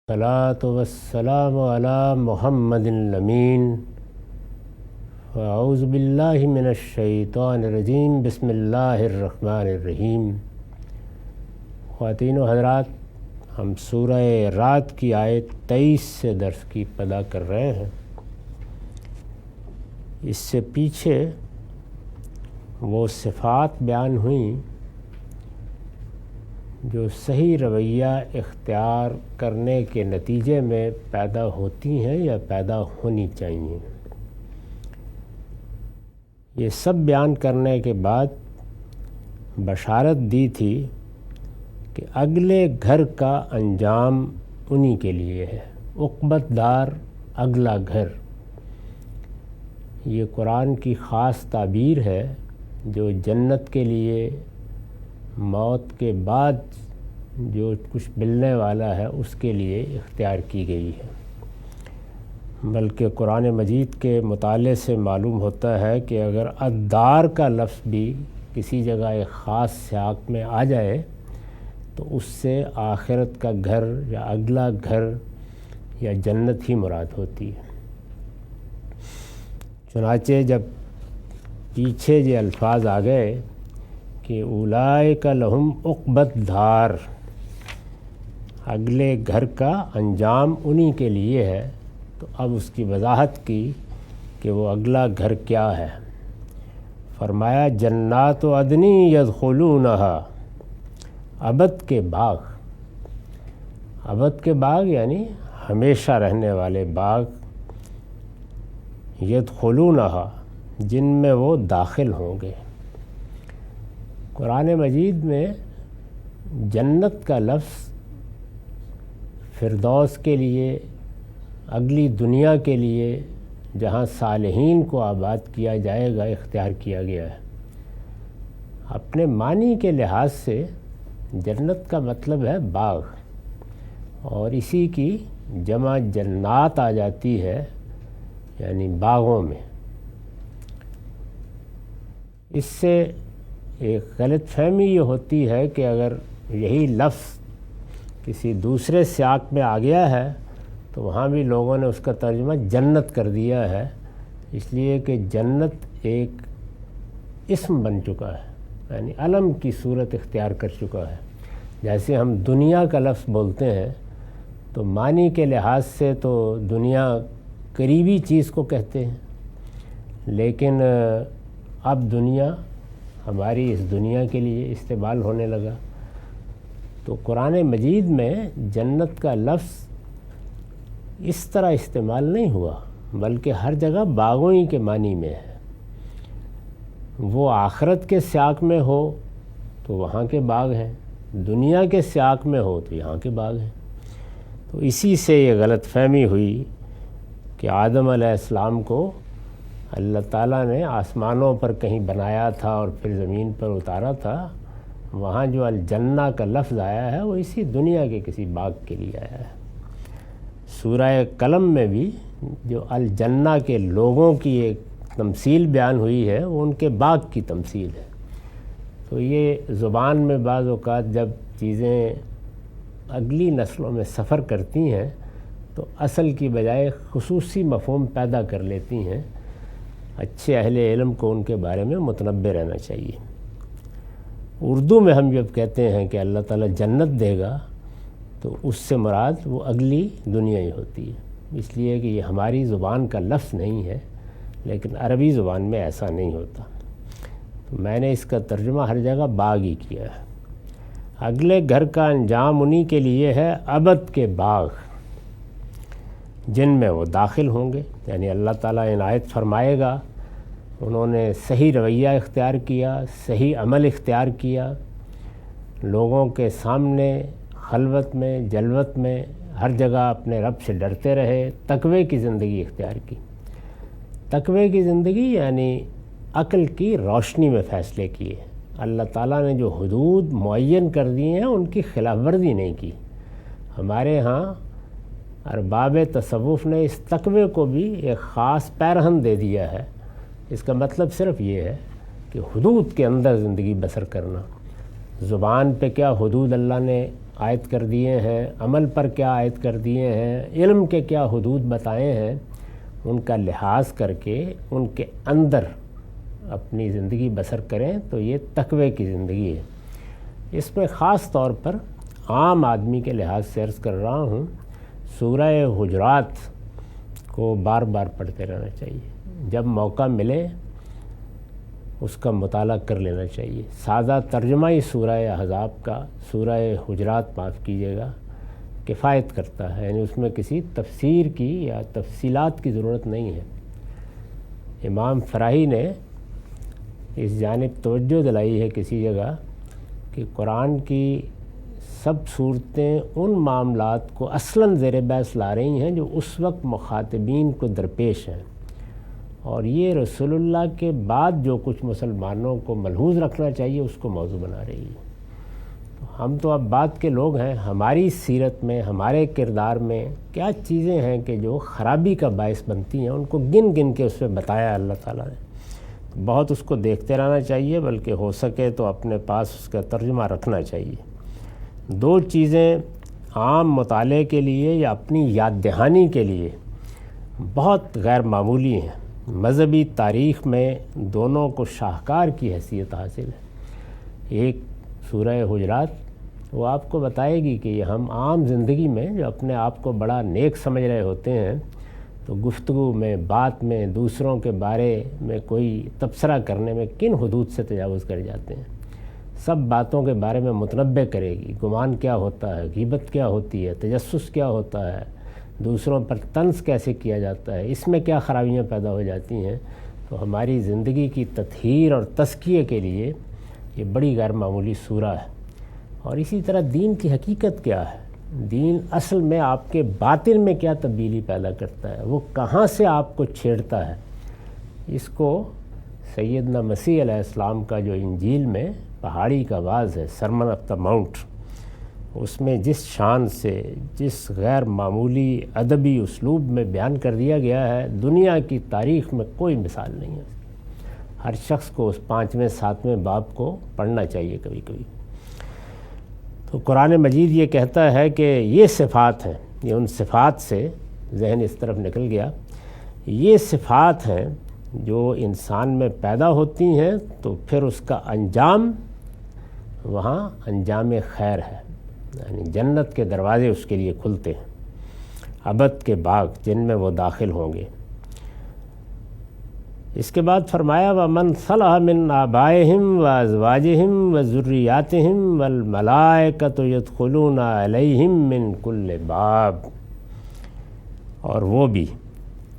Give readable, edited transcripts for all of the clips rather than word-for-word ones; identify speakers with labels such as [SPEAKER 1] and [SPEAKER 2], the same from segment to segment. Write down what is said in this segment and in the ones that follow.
[SPEAKER 1] الصلاۃ والسلام علی محمد الامین اعوذ باللہ من الشیطان الرجیم بسم اللہ الرحمن الرحیم۔ خواتین و حضرات، ہم سورہ رات کی آیت 23 سے درس کی ابتدا کر رہے ہیں۔ اس سے پیچھے وہ صفات بیان ہوئیں جو صحیح رویہ اختیار کرنے کے نتیجے میں پیدا ہوتی ہیں یا پیدا ہونی چاہیے۔ یہ سب بیان کرنے کے بعد بشارت دی تھی کہ اگلے گھر کا انجام انہی کے لیے ہے، عقبت دار اگلا گھر۔ یہ قرآن کی خاص تعبیر ہے جو جنت کے لیے موت کے بعد جو کچھ ملنے والا ہے اس کے لیے اختیار کی گئی ہے۔ بلکہ قرآن مجید کے مطالعے سے معلوم ہوتا ہے کہ اگر الدار کا لفظ بھی کسی جگہ ایک خاص سیاق میں آ جائے تو اس سے آخرت کا گھر یا اگلا گھر یا جنت ہی مراد ہوتی ہے۔ چنانچہ جب پیچھے یہ الفاظ آ گئے کہ اولئک لہم عقبت دار، اگلے گھر کا انجام انہی کے لیے ہے، تو اب اس کی وضاحت کی کہ وہ اگلا گھر کیا ہے۔ فرمایا جنات عدن یدخلونہا، ابد کے باغ۔ ابد کے باغ یعنی ہمیشہ رہنے والے باغ، یدخلونہا جن میں وہ داخل ہوں گے۔ قرآن مجید میں جنت کا لفظ فردوس کے لیے، اگلی دنیا کے لیے جہاں صالحین کو آباد کیا جائے گا اختیار کیا گیا ہے۔ اپنے معنی کے لحاظ سے جنت کا مطلب ہے باغ، اور اسی کی جمع جنات آ جاتی ہے، یعنی باغوں میں۔ اس سے ایک غلط فہمی یہ ہوتی ہے کہ اگر یہی لفظ کسی دوسرے سیاق میں آ گیا ہے تو وہاں بھی لوگوں نے اس کا ترجمہ جنت کر دیا ہے، اس لیے کہ جنت ایک اسم بن چکا ہے، یعنی علم کی صورت اختیار کر چکا ہے۔ جیسے ہم دنیا کا لفظ بولتے ہیں تو معنی کے لحاظ سے تو دنیا قریبی چیز کو کہتے ہیں، لیکن اب دنیا ہماری اس دنیا کے لیے استعمال ہونے لگا۔ تو قرآن مجید میں جنت کا لفظ اس طرح استعمال نہیں ہوا، بلکہ ہر جگہ باغوں ہی کے معنی میں ہے۔ وہ آخرت کے سیاق میں ہو تو وہاں کے باغ ہیں، دنیا کے سیاق میں ہو تو یہاں کے باغ ہیں۔ تو اسی سے یہ غلط فہمی ہوئی کہ آدم علیہ السلام کو اللہ تعالیٰ نے آسمانوں پر کہیں بنایا تھا اور پھر زمین پر اتارا تھا، وہاں جو الجنہ کا لفظ آیا ہے وہ اسی دنیا کے کسی باغ کے لیے آیا ہے۔ سورہ قلم میں بھی جو الجنہ کے لوگوں کی ایک تمثیل بیان ہوئی ہے وہ ان کے باغ کی تمثیل ہے۔ تو یہ زبان میں بعض اوقات جب چیزیں اگلی نسلوں میں سفر کرتی ہیں تو اصل کی بجائے خصوصی مفہوم پیدا کر لیتی ہیں۔ اچھے اہل علم کو ان کے بارے میں متنبہ رہنا چاہیے۔ اردو میں ہم جب کہتے ہیں کہ اللہ تعالیٰ جنت دے گا تو اس سے مراد وہ اگلی دنیا ہی ہوتی ہے، اس لیے کہ یہ ہماری زبان کا لفظ نہیں ہے، لیکن عربی زبان میں ایسا نہیں ہوتا۔ تو میں نے اس کا ترجمہ ہر جگہ باغ ہی کیا ہے۔ اگلے گھر کا انجام انہی کے لیے ہے، ابد کے باغ جن میں وہ داخل ہوں گے، یعنی اللہ تعالیٰ عنایت فرمائے گا انہوں نے صحیح رویہ اختیار کیا، صحیح عمل اختیار کیا، لوگوں کے سامنے خلوت میں جلوت میں ہر جگہ اپنے رب سے ڈرتے رہے، تقوی کی زندگی اختیار کی۔ تقوی کی زندگی یعنی عقل کی روشنی میں فیصلے کیے، اللہ تعالیٰ نے جو حدود معین کر دی ہیں ان کی خلاف ورزی نہیں کی۔ ہمارے ہاں ارباب تصوف نے اس تقوی کو بھی ایک خاص پیرہن دے دیا ہے۔ اس کا مطلب صرف یہ ہے کہ حدود کے اندر زندگی بسر کرنا۔ زبان پہ کیا حدود اللہ نے عائد کر دیے ہیں، عمل پر کیا عائد کر دیے ہیں، علم کے کیا حدود بتائے ہیں، ان کا لحاظ کر کے ان کے اندر اپنی زندگی بسر کریں تو یہ تقوی کی زندگی ہے۔ اس میں خاص طور پر عام آدمی کے لحاظ سے عرض کر رہا ہوں، سورہ حجرات کو بار بار پڑھتے رہنا چاہیے، جب موقع ملے اس کا مطالعہ کر لینا چاہیے۔ سادہ ترجمہ ہی سورہ احزاب کا، سورہ حجرات معاف کیجیے گا، کفایت کرتا ہے، یعنی اس میں کسی تفسیر کی یا تفصیلات کی ضرورت نہیں ہے۔ امام فراہی نے اس جانب توجہ دلائی ہے کسی جگہ کہ قرآن کی سب صورتیں ان معاملات کو اصلاً زیر بحث لا رہی ہیں جو اس وقت مخاطبین کو درپیش ہیں، اور یہ رسول اللہ کے بعد جو کچھ مسلمانوں کو ملحوظ رکھنا چاہیے اس کو موضوع بنا رہی ہے۔ ہم تو اب بعد کے لوگ ہیں، ہماری سیرت میں، ہمارے کردار میں کیا چیزیں ہیں کہ جو خرابی کا باعث بنتی ہیں، ان کو گن گن کے اس میں بتایا اللہ تعالیٰ نے۔ بہت اس کو دیکھتے رہنا چاہیے، بلکہ ہو سکے تو اپنے پاس اس کا ترجمہ رکھنا چاہیے۔ دو چیزیں عام مطالعے کے لیے یا اپنی یاد دہانی کے لیے بہت غیر معمولی ہیں، مذہبی تاریخ میں دونوں کو شاہکار کی حیثیت حاصل ہے۔ ایک سورہ حجرات، وہ آپ کو بتائے گی کہ ہم عام زندگی میں جو اپنے آپ کو بڑا نیک سمجھ رہے ہوتے ہیں تو گفتگو میں، بات میں، دوسروں کے بارے میں کوئی تبصرہ کرنے میں کن حدود سے تجاوز کر جاتے ہیں۔ سب باتوں کے بارے میں متنبع کرے گی، گمان کیا ہوتا ہے، غیبت کیا ہوتی ہے، تجسس کیا ہوتا ہے، دوسروں پر طنز کیسے کیا جاتا ہے، اس میں کیا خرابیاں پیدا ہو جاتی ہیں۔ تو ہماری زندگی کی تطہیر اور تزکیے کے لیے یہ بڑی غیر معمولی سورہ ہے۔ اور اسی طرح دین کی حقیقت کیا ہے، دین اصل میں آپ کے باطن میں کیا تبدیلی پیدا کرتا ہے، وہ کہاں سے آپ کو چھیڑتا ہے، اس کو سیدنا مسیح علیہ السلام کا جو انجیل میں پہاڑی کا واعظ ہے، سرمن آف دا ماؤنٹ، اس میں جس شان سے، جس غیر معمولی ادبی اسلوب میں بیان کر دیا گیا ہے، دنیا کی تاریخ میں کوئی مثال نہیں ہے۔ ہر شخص کو اس 5ویں 7ویں باب کو پڑھنا چاہیے کبھی کبھی۔ تو قرآن مجید یہ کہتا ہے کہ یہ صفات ہیں، یہ ان صفات سے ذہن اس طرف نکل گیا، یہ صفات ہیں جو انسان میں پیدا ہوتی ہیں تو پھر اس کا انجام وہاں انجام خیر ہے، یعنی جنت کے دروازے اس کے لیے کھلتے ہیں، ابد کے باغ جن میں وہ داخل ہوں گے۔ اس کے بعد فرمایا وَمَنْ صَلَحَ مِنْ آبَائِهِمْ وَأَزْوَاجِهِمْ وَذُرِّيَّاتِهِمْ وَالْمَلَائِكَةُ يَدْخُلُونَ عَلَيْهِمْ مِنْ كُلِّ بَابٍ، اور وہ بھی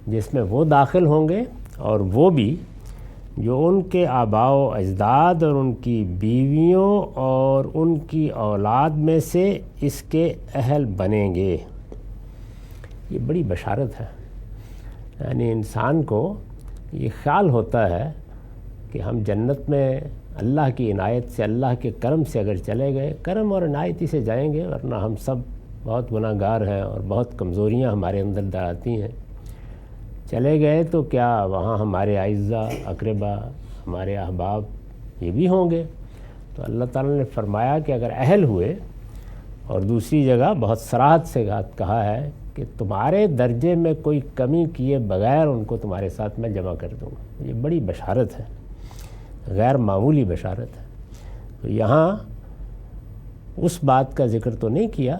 [SPEAKER 1] جس میں وہ داخل ہوں گے، اور وہ بھی جو ان کے آباء و اجداد اور ان کی بیویوں اور ان کی اولاد میں سے اس کے اہل بنیں گے۔ یہ بڑی بشارت ہے، یعنی انسان کو یہ خیال ہوتا ہے کہ ہم جنت میں اللہ کی عنایت سے، اللہ کے کرم سے اگر چلے گئے، کرم اور عنایت ہی سے جائیں گے، ورنہ ہم سب بہت گناہ گار ہیں اور بہت کمزوریاں ہمارے اندر دراتی ہیں۔ چلے گئے تو کیا وہاں ہمارے اعزہ اقربا، ہمارے احباب یہ بھی ہوں گے؟ تو اللہ تعالیٰ نے فرمایا کہ اگر اہل ہوئے، اور دوسری جگہ بہت صراحت سے کہا ہے کہ تمہارے درجے میں کوئی کمی کیے بغیر ان کو تمہارے ساتھ میں جمع کر دوں گا۔ یہ بڑی بشارت ہے، غیر معمولی بشارت ہے۔ تو یہاں اس بات کا ذکر تو نہیں کیا،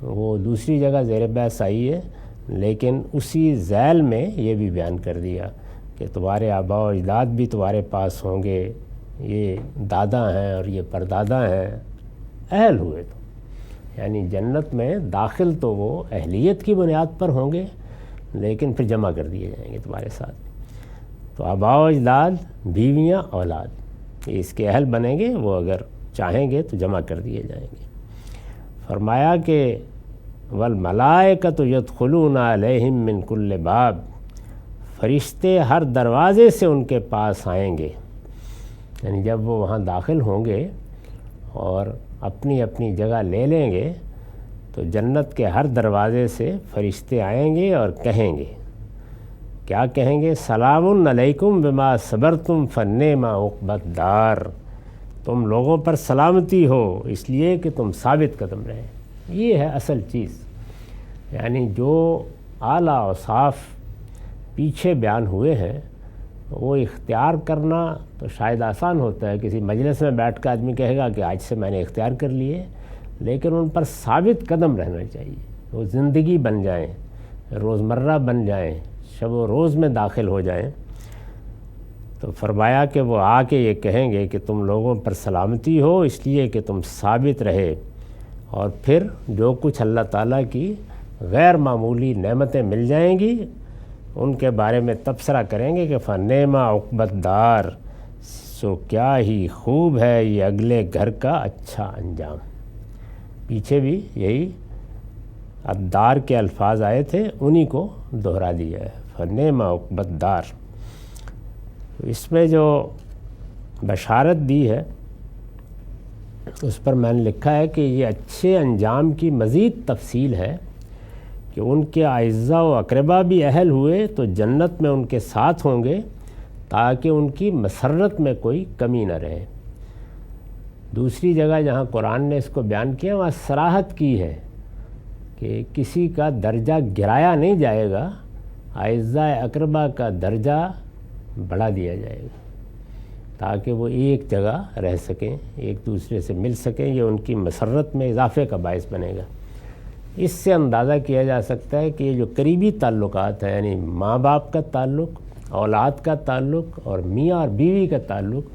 [SPEAKER 1] وہ دوسری جگہ زیر بحث آئی ہے، لیکن اسی ذیل میں یہ بھی بیان کر دیا کہ تمہارے آباء و اجداد بھی تمہارے پاس ہوں گے، یہ دادا ہیں اور یہ پردادا ہیں، اہل ہوئے تو، یعنی جنت میں داخل تو وہ اہلیت کی بنیاد پر ہوں گے، لیکن پھر جمع کر دیے جائیں گے تمہارے ساتھ۔ تو آباء و اجداد، بیویاں، اولاد، یہ اس کے اہل بنیں گے، وہ اگر چاہیں گے تو جمع کر دیے جائیں گے۔ فرمایا کہ وَالْمَلَائِكَةُ يَدْخُلُونَ عَلَيْهِمْ مِنْ كُلِّ بَابٍ، فرشتے ہر دروازے سے ان کے پاس آئیں گے، یعنی جب وہ وہاں داخل ہوں گے اور اپنی اپنی جگہ لے لیں گے تو جنت کے ہر دروازے سے فرشتے آئیں گے اور کہیں گے، کیا کہیں گے؟ سلام علیکم بما صبرتم فنعم عقبی الدار، تم لوگوں پر سلامتی ہو اس لیے کہ تم ثابت قدم رہے، یہ ہے اصل چیز. یعنی جو اعلیٰ اوصاف پیچھے بیان ہوئے ہیں وہ اختیار کرنا تو شاید آسان ہوتا ہے. کسی مجلس میں بیٹھ کے آدمی کہے گا کہ آج سے میں نے اختیار کر لیے، لیکن ان پر ثابت قدم رہنا چاہیے. وہ زندگی بن جائیں، روزمرہ بن جائیں، شب و روز میں داخل ہو جائیں. تو فرمایا کہ وہ آ کے یہ کہیں گے کہ تم لوگوں پر سلامتی ہو، اس لیے کہ تم ثابت رہے. اور پھر جو کچھ اللہ تعالیٰ کی غیر معمولی نعمتیں مل جائیں گی ان کے بارے میں تبصرہ کریں گے کہ فَنِعْمَ عُقْبَى الدَّارِ، سو کیا ہی خوب ہے یہ اگلے گھر کا اچھا انجام. پیچھے بھی یہی الدار کے الفاظ آئے تھے، انہی کو دہرا دیا ہے، فَنِعْمَ عُقْبَى الدَّارِ. اس میں جو بشارت دی ہے اس پر میں نے لکھا ہے کہ یہ اچھے انجام کی مزید تفصیل ہے کہ ان کے اعزاء و اقربا بھی اہل ہوئے تو جنت میں ان کے ساتھ ہوں گے تاکہ ان کی مسرت میں کوئی کمی نہ رہے. دوسری جگہ جہاں قرآن نے اس کو بیان کیا وہاں صراحت کی ہے کہ کسی کا درجہ گرایا نہیں جائے گا، اعزاء اقربا کا درجہ بڑھا دیا جائے گا تاکہ وہ ایک جگہ رہ سکیں، ایک دوسرے سے مل سکیں. یہ ان کی مسرت میں اضافے کا باعث بنے گا. اس سے اندازہ کیا جا سکتا ہے کہ یہ جو قریبی تعلقات ہیں، یعنی ماں باپ کا تعلق، اولاد کا تعلق اور میاں اور بیوی کا تعلق،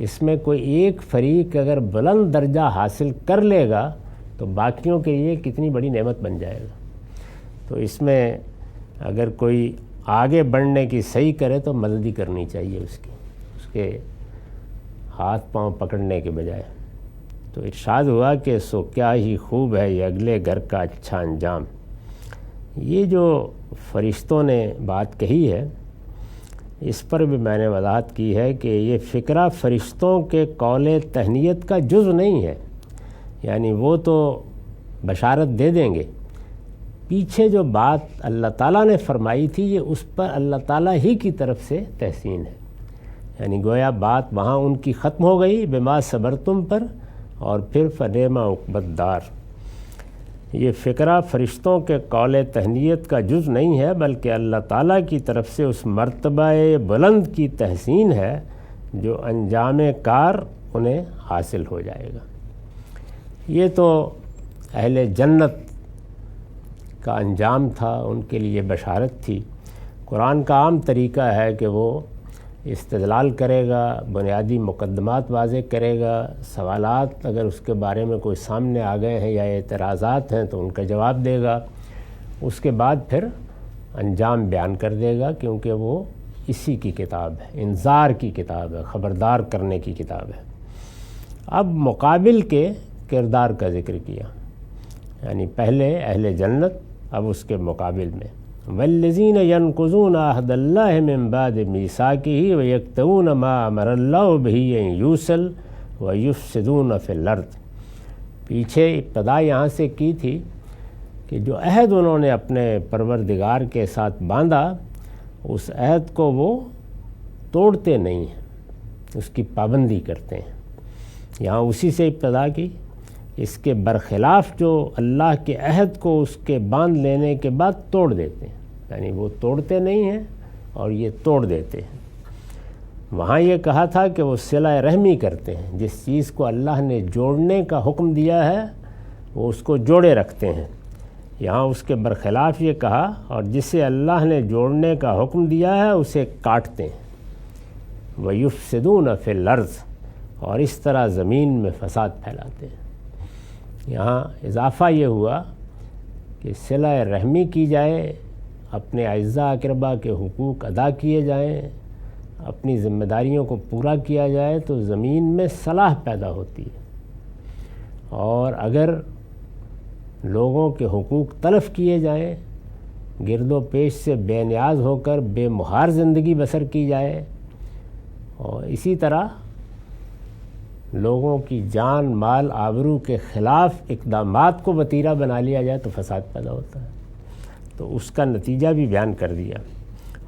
[SPEAKER 1] اس میں کوئی ایک فریق اگر بلند درجہ حاصل کر لے گا تو باقیوں کے لیے کتنی بڑی نعمت بن جائے گا. تو اس میں اگر کوئی آگے بڑھنے کی صحیح کرے تو مدد ہی کرنی چاہیے اس کے ہاتھ پاؤں پکڑنے کے بجائے. تو ارشاد ہوا کہ سو کیا ہی خوب ہے یہ اگلے گھر کا اچھا انجام. یہ جو فرشتوں نے بات کہی ہے اس پر بھی میں نے وضاحت کی ہے کہ یہ فکرہ فرشتوں کے قول تہنیت کا جز نہیں ہے. یعنی وہ تو بشارت دے دیں گے، پیچھے جو بات اللہ تعالیٰ نے فرمائی تھی یہ اس پر اللہ تعالیٰ ہی کی طرف سے تحسین ہے. یعنی گویا بات وہاں ان کی ختم ہو گئی بما صبرتم پر، اور پھر فَنِعْمَ عُقْبَى الدَّارِ. یہ فکرہ فرشتوں کے قول تہنیت کا جز نہیں ہے بلکہ اللہ تعالیٰ کی طرف سے اس مرتبہ بلند کی تحسین ہے جو انجام کار انہیں حاصل ہو جائے گا. یہ تو اہل جنت کا انجام تھا، ان کے لیے بشارت تھی. قرآن کا عام طریقہ ہے کہ وہ استدلال کرے گا، بنیادی مقدمات واضح کرے گا، سوالات اگر اس کے بارے میں کوئی سامنے آ گئے ہیں یا اعتراضات ہیں تو ان کا جواب دے گا. اس کے بعد پھر انجام بیان کر دے گا، کیونکہ وہ اسی کی کتاب ہے، انذار کی کتاب ہے، خبردار کرنے کی کتاب ہے. اب مقابل کے کردار کا ذکر کیا، یعنی پہلے اہل جنت، اب اس کے مقابل میں والذین ینقضون عہد اللہ من بعد میثاقہ ویکتمون ما امر اللہ بہ ان یوصل ویفسدون فی الارض. پیچھے ابتدا یہاں سے کی تھی کہ جو عہد انہوں نے اپنے پروردگار کے ساتھ باندھا اس عہد کو وہ توڑتے نہیں ہیں، اس کی پابندی کرتے ہیں. یہاں اسی سے ابتدا کی. اس کے برخلاف جو اللہ کے عہد کو اس کے باندھ لینے کے بعد توڑ دیتے ہیں، یعنی وہ توڑتے نہیں ہیں اور یہ توڑ دیتے ہیں. وہاں یہ کہا تھا کہ وہ صلہ رحمی کرتے ہیں، جس چیز کو اللہ نے جوڑنے کا حکم دیا ہے وہ اس کو جوڑے رکھتے ہیں. یہاں اس کے برخلاف یہ کہا اور جسے اللہ نے جوڑنے کا حکم دیا ہے اسے کاٹتے ہیں. وَيُفْسِدُونَ فِي الْأَرْضِ، اور اس طرح زمین میں فساد پھیلاتے ہیں. یہاں اضافہ یہ ہوا کہ صلہ رحمی کی جائے، اپنے اعزاء اقربا کے حقوق ادا کیے جائیں، اپنی ذمہ داریوں کو پورا کیا جائے تو زمین میں صلاح پیدا ہوتی ہے. اور اگر لوگوں کے حقوق تلف کیے جائیں، گرد و پیش سے بے نیاز ہو کر بے مہار زندگی بسر کی جائے، اور اسی طرح لوگوں کی جان مال آبرو کے خلاف اقدامات کو وتیرہ بنا لیا جائے تو فساد پیدا ہوتا ہے. تو اس کا نتیجہ بھی بیان کر دیا،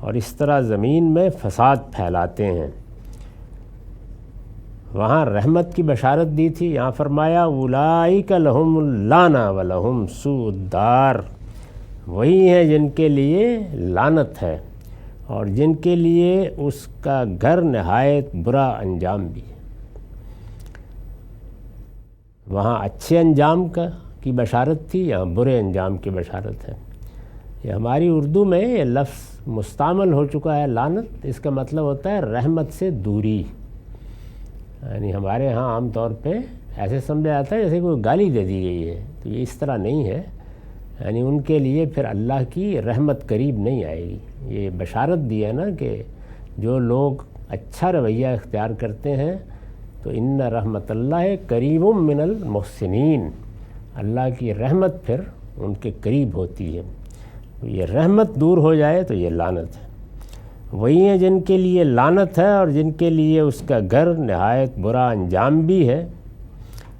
[SPEAKER 1] اور اس طرح زمین میں فساد پھیلاتے ہیں. وہاں رحمت کی بشارت دی تھی، یہاں فرمایا اولئک لہم اللعنہ ولہم سوء الدار، وہی ہیں جن کے لیے لعنت ہے اور جن کے لیے اس کا گھر نہایت برا انجام بھی ہے۔ وہاں اچھے انجام کی بشارت تھی، یہاں برے انجام کی بشارت ہے۔ یہ ہماری اردو میں یہ لفظ مستعمل ہو چکا ہے لعنت، اس کا مطلب ہوتا ہے رحمت سے دوری، یعنی ہمارے ہاں عام طور پہ ایسے سمجھا جاتا ہے جیسے کوئی گالی دے دی گئی ہے، تو یہ اس طرح نہیں ہے، یعنی ان کے لیے پھر اللہ کی رحمت قریب نہیں آئے گی۔ یہ بشارت دی ہے نا کہ جو لوگ اچھا رویہ اختیار کرتے ہیں تو ان رحمت اللہ قریب من المحسنین، اللہ کی رحمت پھر ان کے قریب ہوتی ہے۔ یہ رحمت دور ہو جائے تو یہ لعنت ہے۔ وہی ہیں جن کے لیے لعنت ہے اور جن کے لیے اس کا گھر نہایت برا انجام بھی ہے۔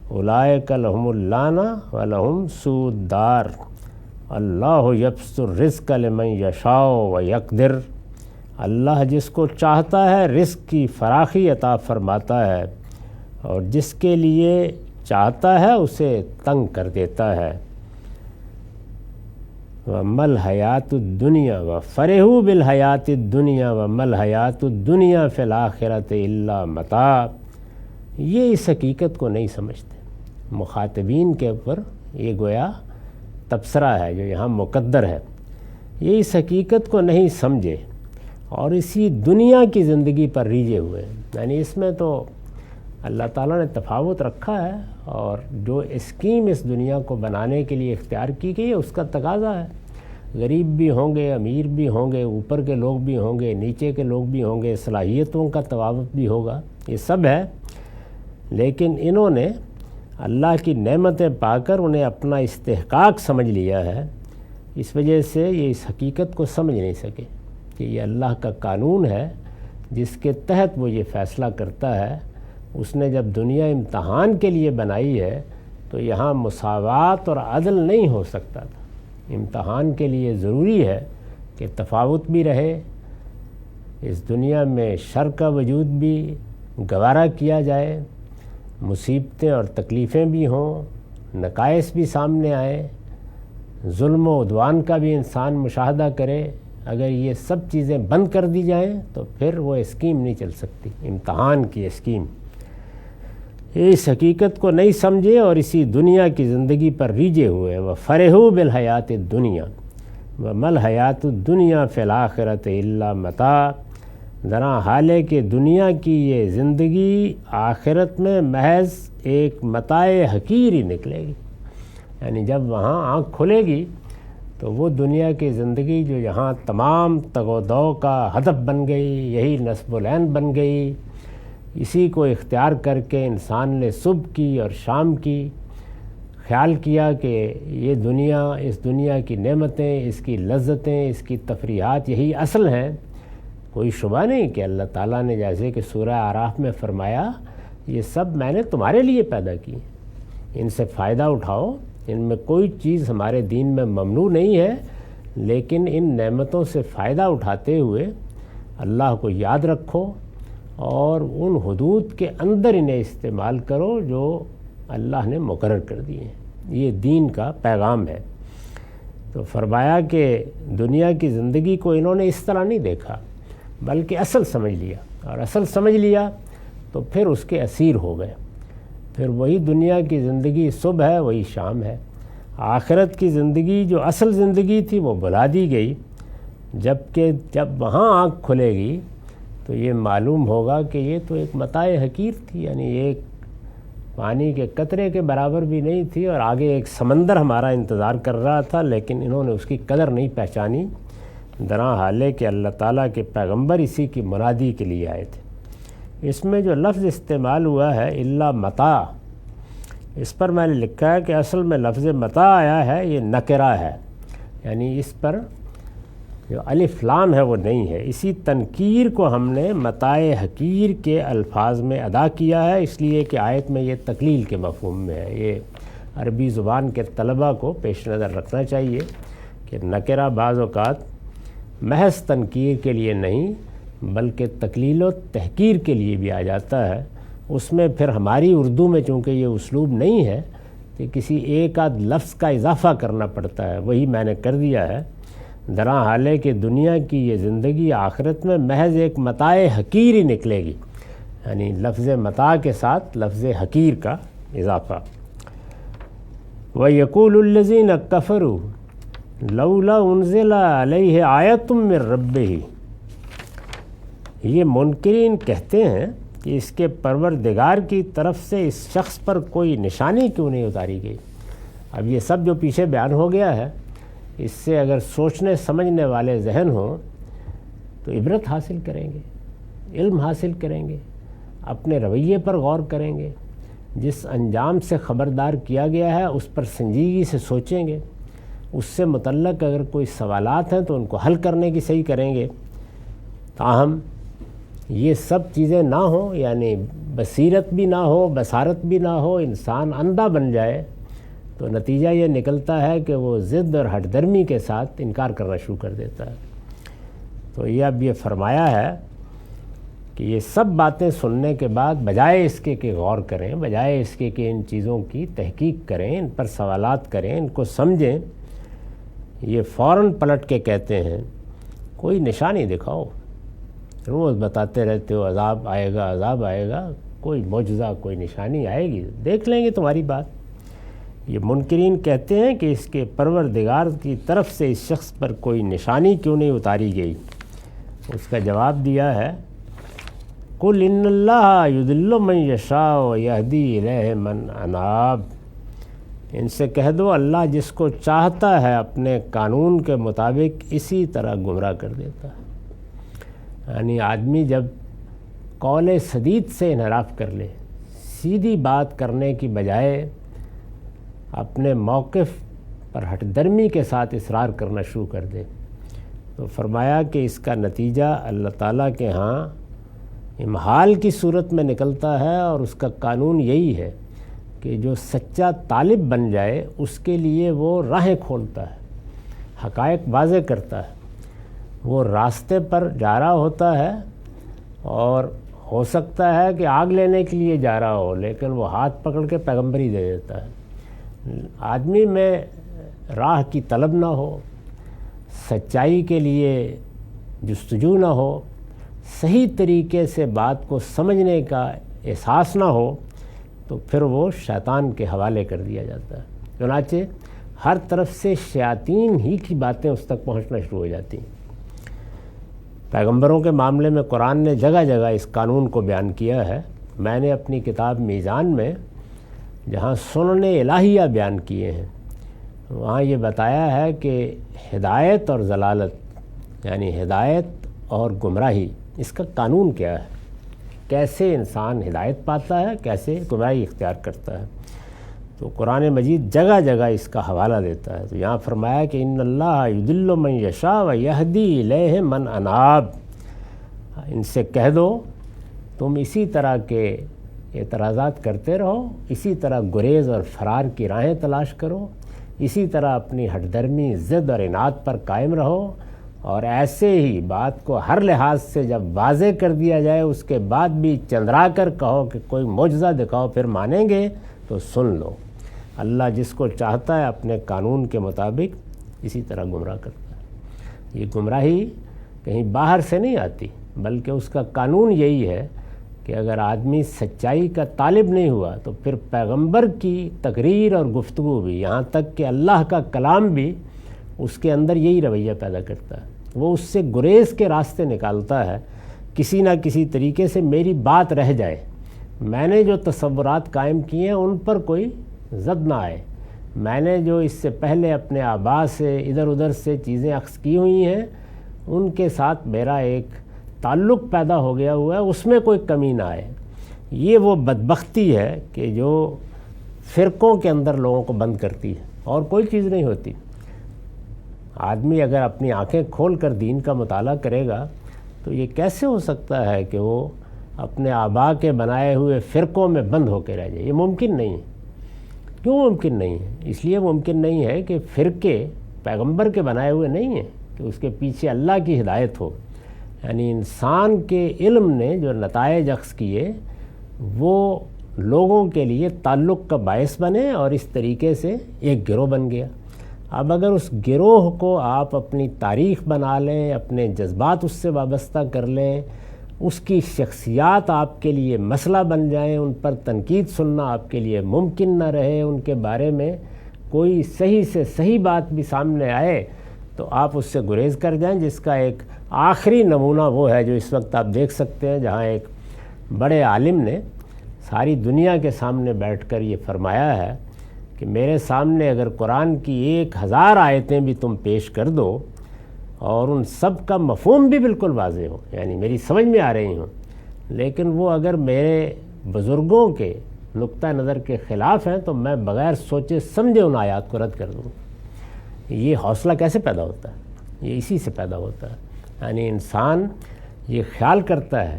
[SPEAKER 1] اولئک لہم اللعنہ ولہم سوء الدار، اللہ یبسط الرزق لمن یشاء ویقدر، اللہ جس کو چاہتا ہے رزق کی فراخی عطا فرماتا ہے اور جس کے لیے چاہتا ہے اسے تنگ کر دیتا ہے۔ وَمَا الْحَيَاةُ الدُّنْيَا وَفَرِحُوا بِالْحَيَاةِ الدُّنْيَا وَمَا الْحَيَاةُ الدُّنْيَا فِي الْآخِرَةِ إِلَّا مَتَاع، یہ اس حقیقت کو نہیں سمجھتے۔ مخاطبین کے اوپر یہ گویا تبصرہ ہے جو یہاں مقدر ہے، یہ اس حقیقت کو نہیں سمجھے اور اسی دنیا کی زندگی پر ریجھے ہوئے، یعنی اس میں تو اللہ تعالیٰ نے تفاوت رکھا ہے اور جو اسکیم اس دنیا کو بنانے کے لیے اختیار کی گئی ہے اس کا تقاضا ہے۔ غریب بھی ہوں گے، امیر بھی ہوں گے، اوپر کے لوگ بھی ہوں گے، نیچے کے لوگ بھی ہوں گے، صلاحیتوں کا تفاوت بھی ہوگا، یہ سب ہے، لیکن انہوں نے اللہ کی نعمتیں پا کر انہیں اپنا استحقاق سمجھ لیا ہے، اس وجہ سے یہ اس حقیقت کو سمجھ نہیں سکے کہ یہ اللہ کا قانون ہے جس کے تحت وہ یہ فیصلہ کرتا ہے۔ اس نے جب دنیا امتحان کے لیے بنائی ہے تو یہاں مساوات اور عدل نہیں ہو سکتا تھا، امتحان کے لیے ضروری ہے کہ تفاوت بھی رہے، اس دنیا میں شر کا وجود بھی گوارا کیا جائے، مصیبتیں اور تکلیفیں بھی ہوں، نقائص بھی سامنے آئیں، ظلم و عدوان کا بھی انسان مشاہدہ کرے۔ اگر یہ سب چیزیں بند کر دی جائیں تو پھر وہ اسکیم نہیں چل سکتی، امتحان کی اسکیم۔ اس حقیقت کو نہیں سمجھے اور اسی دنیا کی زندگی پر ریجھے ہوئے۔ وَفَرِحُوا بِالْحَيَاةِ الدُّنْيَا وَمَا الْحَيَاةُ الدُّنْيَا فِي الْآخِرَةِ إِلَّا مَتَاع، ذرا حال ہے کہ دنیا کی یہ زندگی آخرت میں محض ایک متاع حقیر ہی نکلے گی، یعنی جب وہاں آنکھ کھلے گی تو وہ دنیا کی زندگی جو یہاں تمام تگ و دو کا ہدف بن گئی، یہی نصب العین بن گئی، اسی کو اختیار کر کے انسان نے صبح کی اور شام کی خیال کیا کہ یہ دنیا، اس دنیا کی نعمتیں، اس کی لذتیں، اس کی تفریحات یہی اصل ہیں۔ کوئی شبہ نہیں کہ اللہ تعالیٰ نے جیسے کہ سورہ اعراف میں فرمایا یہ سب میں نے تمہارے لیے پیدا کی، ان سے فائدہ اٹھاؤ، ان میں کوئی چیز ہمارے دین میں ممنوع نہیں ہے، لیکن ان نعمتوں سے فائدہ اٹھاتے ہوئے اللہ کو یاد رکھو اور ان حدود کے اندر انہیں استعمال کرو جو اللہ نے مقرر کر دیے ہیں۔ یہ دین کا پیغام ہے۔ تو فرمایا کہ دنیا کی زندگی کو انہوں نے اس طرح نہیں دیکھا بلکہ اصل سمجھ لیا، اور اصل سمجھ لیا تو پھر اس کے اسیر ہو گئے۔ پھر وہی دنیا کی زندگی صبح ہے، وہی شام ہے۔ آخرت کی زندگی جو اصل زندگی تھی وہ بھلا دی گئی، جبکہ جب وہاں آنکھ کھلے گی تو یہ معلوم ہوگا کہ یہ تو ایک متاع حقیر تھی، یعنی ایک پانی کے قطرے کے برابر بھی نہیں تھی، اور آگے ایک سمندر ہمارا انتظار کر رہا تھا، لیکن انہوں نے اس کی قدر نہیں پہچانی۔ درا حال ہے کہ اللہ تعالیٰ کے پیغمبر اسی کی منادی کے لیے آئے تھے۔ اس میں جو لفظ استعمال ہوا ہے الا متاع، اس پر میں نے لکھا ہے کہ اصل میں لفظ متاع آیا ہے، یہ نکرہ ہے، یعنی اس پر جو الف لام ہے وہ نہیں ہے۔ اسی تنکیر کو ہم نے متاع حقیر کے الفاظ میں ادا کیا ہے، اس لیے کہ آیت میں یہ تقلیل کے مفہوم میں ہے۔ یہ عربی زبان کے طلباء کو پیش نظر رکھنا چاہیے کہ نکرہ بعض اوقات محض تنکیر کے لیے نہیں بلکہ تقلیل و تحقیر کے لیے بھی آ جاتا ہے، اس میں پھر ہماری اردو میں چونکہ یہ اسلوب نہیں ہے کہ کسی ایک آدھ لفظ کا اضافہ کرنا پڑتا ہے، وہی میں نے کر دیا ہے۔ درا حالے کہ دنیا کی یہ زندگی آخرت میں محض ایک متاع حقیر ہی نکلے گی، یعنی لفظ متاع کے ساتھ لفظ حقیر کا اضافہ۔ وَيَقُولُ الَّذِينَ كَفَرُوا لَوْلَا أُنزِلَ عَلَيْهِ آیَةٌ مِّن رَّبِّهِ، یہ منکرین کہتے ہیں کہ اس کے پروردگار کی طرف سے اس شخص پر کوئی نشانی کیوں نہیں اتاری گئی۔ اب یہ سب جو پیچھے بیان ہو گیا ہے، اس سے اگر سوچنے سمجھنے والے ذہن ہوں تو عبرت حاصل کریں گے، علم حاصل کریں گے، اپنے رویے پر غور کریں گے، جس انجام سے خبردار کیا گیا ہے اس پر سنجیدگی سے سوچیں گے، اس سے متعلق اگر کوئی سوالات ہیں تو ان کو حل کرنے کی صحیح کریں گے۔ تاہم یہ سب چیزیں نہ ہوں، یعنی بصیرت بھی نہ ہو، بصارت بھی نہ ہو، انسان اندھا بن جائے، تو نتیجہ یہ نکلتا ہے کہ وہ ضد اور ہٹ درمی کے ساتھ انکار کرنا شروع کر دیتا ہے۔ تو یہ اب یہ فرمایا ہے کہ یہ سب باتیں سننے کے بعد بجائے اس کے کہ غور کریں، بجائے اس کے کہ ان چیزوں کی تحقیق کریں، ان پر سوالات کریں، ان کو سمجھیں، یہ فوراً پلٹ کے کہتے ہیں کوئی نشانی دکھاؤ، روز بتاتے رہتے ہو عذاب آئے گا، عذاب آئے گا، کوئی معجزہ، کوئی نشانی آئے گی، دیکھ لیں گے تمہاری بات۔ یہ منکرین کہتے ہیں کہ اس کے پروردگار کی طرف سے اس شخص پر کوئی نشانی کیوں نہیں اتاری گئی۔ اس کا جواب دیا ہے قُلْ إِنَّ اللَّهَ يُضِلُّ مَن يَشَاءُ وَيَهْدِي إِلَيْهِ مَنْ أَنَابَ، ان سے کہہ دو اللہ جس کو چاہتا ہے اپنے قانون کے مطابق اسی طرح گمراہ کر دیتا ہے۔ یعنی آدمی جب قول سدید سے انحراف کر لے، سیدھی بات کرنے کی بجائے اپنے موقف پر ہٹ درمی کے ساتھ اصرار کرنا شروع کر دے، تو فرمایا کہ اس کا نتیجہ اللہ تعالیٰ کے ہاں امحال کی صورت میں نکلتا ہے، اور اس کا قانون یہی ہے کہ جو سچا طالب بن جائے اس کے لیے وہ راہیں کھولتا ہے، حقائق واضح کرتا ہے، وہ راستے پر جا رہا ہوتا ہے، اور ہو سکتا ہے کہ آگ لینے کے لیے جا رہا ہو، لیکن وہ ہاتھ پکڑ کے پیغمبری دے دیتا ہے۔ آدمی میں راہ کی طلب نہ ہو، سچائی کے لیے جستجو نہ ہو، صحیح طریقے سے بات کو سمجھنے کا احساس نہ ہو، تو پھر وہ شیطان کے حوالے کر دیا جاتا ہے۔ چنانچہ ہر طرف سے شیاطین ہی کی باتیں اس تک پہنچنا شروع ہو جاتی ہیں۔ پیغمبروں کے معاملے میں قرآن نے جگہ جگہ اس قانون کو بیان کیا ہے۔ میں نے اپنی کتاب میزان میں جہاں سنن الہیہ بیان کیے ہیں، وہاں یہ بتایا ہے کہ ہدایت اور ضلالت، یعنی ہدایت اور گمراہی، اس کا قانون کیا ہے، کیسے انسان ہدایت پاتا ہے، کیسے گمراہی اختیار کرتا ہے۔ تو قرآن مجید جگہ جگہ اس کا حوالہ دیتا ہے۔ تو یہاں فرمایا کہ ان اللہ یضل من یشاء ویہدی الیہ من اناب، ان سے کہہ دو تم اسی طرح کے اعتراضات کرتے رہو، اسی طرح گریز اور فرار کی راہیں تلاش کرو، اسی طرح اپنی ہٹ درمی، ضد اور عناد پر قائم رہو، اور ایسے ہی بات کو ہر لحاظ سے جب واضح کر دیا جائے اس کے بعد بھی چندرا کر کہو کہ کوئی معجزہ دکھاؤ پھر مانیں گے، تو سن لو اللہ جس کو چاہتا ہے اپنے قانون کے مطابق اسی طرح گمراہ کرتا ہے۔ یہ گمراہی کہیں باہر سے نہیں آتی، بلکہ اس کا قانون یہی ہے کہ اگر آدمی سچائی کا طالب نہیں ہوا تو پھر پیغمبر کی تقریر اور گفتگو بھی، یہاں تک کہ اللہ کا کلام بھی، اس کے اندر یہی رویہ پیدا کرتا ہے۔ وہ اس سے گریز کے راستے نکالتا ہے، کسی نہ کسی طریقے سے میری بات رہ جائے، میں نے جو تصورات قائم کیے ہیں ان پر کوئی زد نہ آئے، میں نے جو اس سے پہلے اپنے آباء سے ادھر ادھر سے چیزیں اخذ کی ہوئی ہیں ان کے ساتھ میرا ایک تعلق پیدا ہو گیا ہوا ہے، اس میں کوئی کمی نہ آئے۔ یہ وہ بدبختی ہے کہ جو فرقوں کے اندر لوگوں کو بند کرتی ہے، اور کوئی چیز نہیں ہوتی۔ آدمی اگر اپنی آنکھیں کھول کر دین کا مطالعہ کرے گا تو یہ کیسے ہو سکتا ہے کہ وہ اپنے آباء کے بنائے ہوئے فرقوں میں بند ہو کے رہ جائے؟ یہ ممکن نہیں ہے۔ کیوں ممکن نہیں ہے؟ اس لیے ممکن نہیں ہے کہ فرقے پیغمبر کے بنائے ہوئے نہیں ہیں، کہ اس کے پیچھے اللہ کی ہدایت ہو، یعنی انسان کے علم نے جو نتائج اخذ کیے وہ لوگوں کے لیے تعلق کا باعث بنے اور اس طریقے سے ایک گروہ بن گیا۔ اب اگر اس گروہ کو آپ اپنی تاریخ بنا لیں، اپنے جذبات اس سے وابستہ کر لیں، اس کی شخصیات آپ کے لیے مسئلہ بن جائیں، ان پر تنقید سننا آپ کے لیے ممکن نہ رہے، ان کے بارے میں کوئی صحیح سے صحیح بات بھی سامنے آئے تو آپ اس سے گریز کر جائیں، جس کا ایک آخری نمونہ وہ ہے جو اس وقت آپ دیکھ سکتے ہیں، جہاں ایک بڑے عالم نے ساری دنیا کے سامنے بیٹھ کر یہ فرمایا ہے کہ میرے سامنے اگر قرآن کی 1000 آیتیں بھی تم پیش کر دو اور ان سب کا مفہوم بھی بالکل واضح ہو، یعنی میری سمجھ میں آ رہی ہوں، لیکن وہ اگر میرے بزرگوں کے نقطہ نظر کے خلاف ہیں تو میں بغیر سوچے سمجھے ان آیات کو رد کر دوں۔ یہ حوصلہ کیسے پیدا ہوتا ہے؟ یہ اسی سے پیدا ہوتا ہے، یعنی انسان یہ خیال کرتا ہے،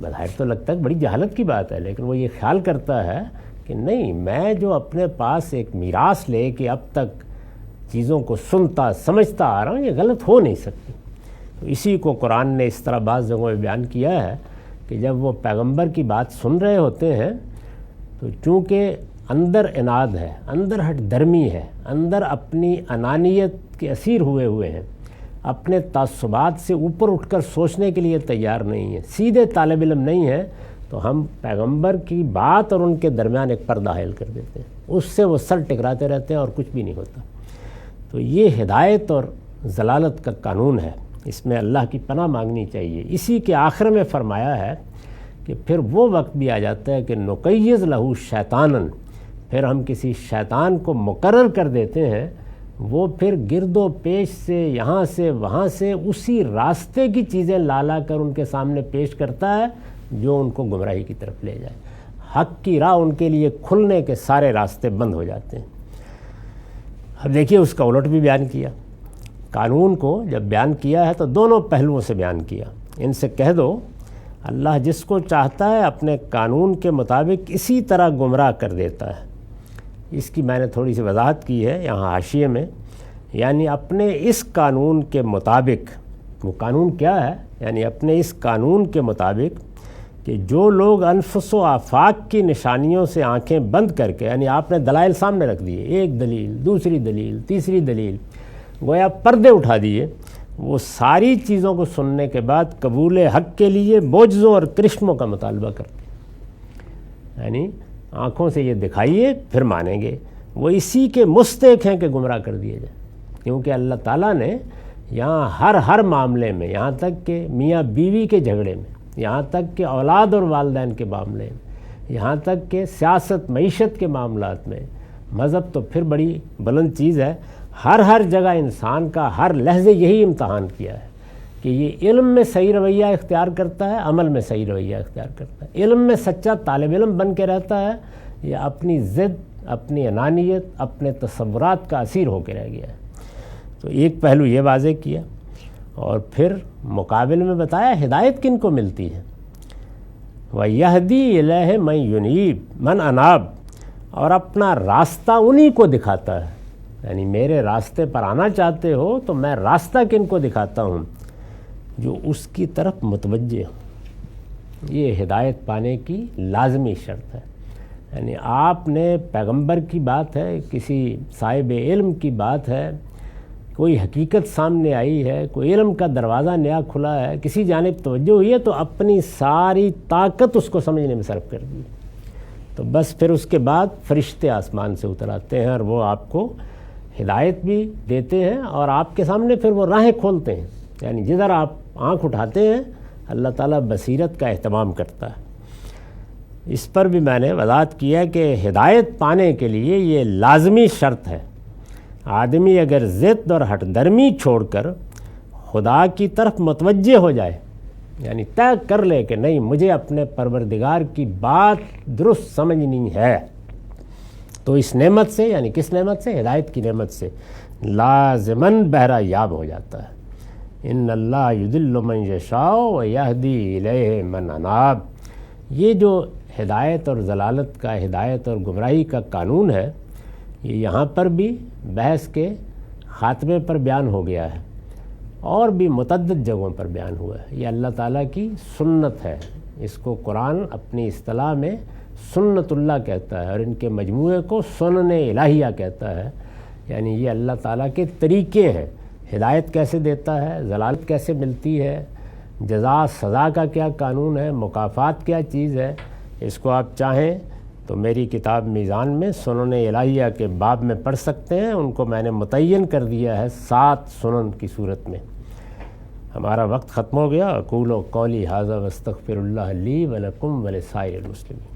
[SPEAKER 1] بظاہر تو لگتا ہے بڑی جہالت کی بات ہے، لیکن وہ یہ خیال کرتا ہے کہ نہیں، میں جو اپنے پاس ایک میراث لے کے اب تک چیزوں کو سنتا سمجھتا آ رہا ہوں، یہ غلط ہو نہیں سکتی۔ تو اسی کو قرآن نے اس طرح بعض جگہوں میں بیان کیا ہے کہ جب وہ پیغمبر کی بات سن رہے ہوتے ہیں تو چونکہ اندر اناد ہے، اندر ہٹ درمی ہے، اندر اپنی انانیت کے اسیر ہوئے ہیں، اپنے تعصبات سے اوپر اٹھ کر سوچنے کے لیے تیار نہیں ہے، سیدھے طالب علم نہیں ہے، تو ہم پیغمبر کی بات اور ان کے درمیان ایک پردہ حائل کر دیتے ہیں، اس سے وہ سر ٹکراتے رہتے ہیں اور کچھ بھی نہیں ہوتا۔ تو یہ ہدایت اور ضلالت کا قانون ہے، اس میں اللہ کی پناہ مانگنی چاہیے۔ اسی کے آخر میں فرمایا ہے کہ پھر وہ وقت بھی آ جاتا ہے کہ نقیض لہو شیطانن، پھر ہم کسی شیطان کو مقرر کر دیتے ہیں، وہ پھر گرد و پیش سے یہاں سے وہاں سے اسی راستے کی چیزیں لا کر ان کے سامنے پیش کرتا ہے جو ان کو گمراہی کی طرف لے جائے۔ حق کی راہ ان کے لیے کھلنے کے سارے راستے بند ہو جاتے ہیں۔ اب دیکھیے اس کا الٹ بھی بیان کیا، قانون کو جب بیان کیا ہے تو دونوں پہلوؤں سے بیان کیا۔ ان سے کہہ دو اللہ جس کو چاہتا ہے اپنے قانون کے مطابق اسی طرح گمراہ کر دیتا ہے۔ اس کی میں نے تھوڑی سی وضاحت کی ہے یہاں حاشیے میں، یعنی اپنے اس قانون کے مطابق، وہ قانون کیا ہے؟ یعنی اپنے اس قانون کے مطابق کہ جو لوگ انفس و آفاق کی نشانیوں سے آنکھیں بند کر کے، یعنی آپ نے دلائل سامنے رکھ دیے، ایک دلیل، دوسری دلیل، تیسری دلیل، گویا پردے اٹھا دیے، وہ ساری چیزوں کو سننے کے بعد قبول حق کے لیے معجزوں اور کرشموں کا مطالبہ کرتے ہیں، یعنی آنکھوں سے یہ دکھائیے پھر مانیں گے، وہ اسی کے مستحق ہیں کہ گمراہ کر دیے جائیں، کیونکہ اللہ تعالیٰ نے یہاں ہر معاملے میں، یہاں تک کہ میاں بیوی کے جھگڑے میں، یہاں تک کہ اولاد اور والدین کے معاملے میں، یہاں تک کہ سیاست معیشت کے معاملات میں، مذہب تو پھر بڑی بلند چیز ہے، ہر جگہ انسان کا ہر لحظے یہی امتحان کیا ہے کہ یہ علم میں صحیح رویہ اختیار کرتا ہے، عمل میں صحیح رویہ اختیار کرتا ہے، علم میں سچا طالب علم بن کے رہتا ہے یا اپنی ضد، اپنی انانیت، اپنے تصورات کا اسیر ہو کے رہ گیا ہے۔ تو ایک پہلو یہ واضح کیا، اور پھر مقابل میں بتایا ہدایت کن کو ملتی ہے، وَيَهْدِي إِلَيْهِ مَن يُنِيبُ مَن أَنَابَ، اور اپنا راستہ انہی کو دکھاتا ہے، یعنی میرے راستے پر آنا چاہتے ہو تو میں راستہ کن کو دکھاتا ہوں؟ جو اس کی طرف متوجہ ہوں۔ یہ ہدایت پانے کی لازمی شرط ہے، یعنی آپ نے پیغمبر کی بات ہے، کسی صاحب علم کی بات ہے، کوئی حقیقت سامنے آئی ہے، کوئی علم کا دروازہ نیا کھلا ہے، کسی جانب توجہ ہوئی ہے تو اپنی ساری طاقت اس کو سمجھنے میں صرف کر دی، تو بس پھر اس کے بعد فرشتے آسمان سے اتر آتے ہیں اور وہ آپ کو ہدایت بھی دیتے ہیں اور آپ کے سامنے پھر وہ راہیں کھولتے ہیں، یعنی جدھر آپ آنکھ اٹھاتے ہیں اللہ تعالیٰ بصیرت کا اہتمام کرتا ہے۔ اس پر بھی میں نے وضاحت کیا کہ ہدایت پانے کے لیے یہ لازمی شرط ہے، آدمی اگر ضد اور ہٹ درمی چھوڑ کر خدا کی طرف متوجہ ہو جائے، یعنی طے کر لے کہ نہیں مجھے اپنے پروردگار کی بات درست سمجھنی ہے، تو اس نعمت سے، یعنی کس نعمت سے؟ ہدایت کی نعمت سے لازماً بہرہ یاب ہو جاتا ہے۔ ان اللہ یضل من یشاء ویہدی الیہ من اناب، یہ جو ہدایت اور ضلالت کا، ہدایت اور گمراہی کا قانون ہے، یہ یہاں پر بھی بحث کے خاتمے پر بیان ہو گیا ہے اور بھی متعدد جگہوں پر بیان ہوا ہے۔ یہ اللہ تعالیٰ کی سنت ہے، اس کو قرآن اپنی اصطلاح میں سنت اللہ کہتا ہے، اور ان کے مجموعے کو سنن الہیہ کہتا ہے، یعنی یہ اللہ تعالیٰ کے طریقے ہیں۔ ہدایت کیسے دیتا ہے، ضلالت کیسے ملتی ہے، جزا سزا کا کیا قانون ہے، مکافات کیا چیز ہے، اس کو آپ چاہیں تو میری کتاب میزان میں سنن الہیہ کے باب میں پڑھ سکتے ہیں۔ ان کو میں نے متعین کر دیا ہے 7 سنن کی صورت میں۔ ہمارا وقت ختم ہو گیا۔ اقول قولی ھذا واستغفر اللہ لی ولکم ولسائر المسلمین۔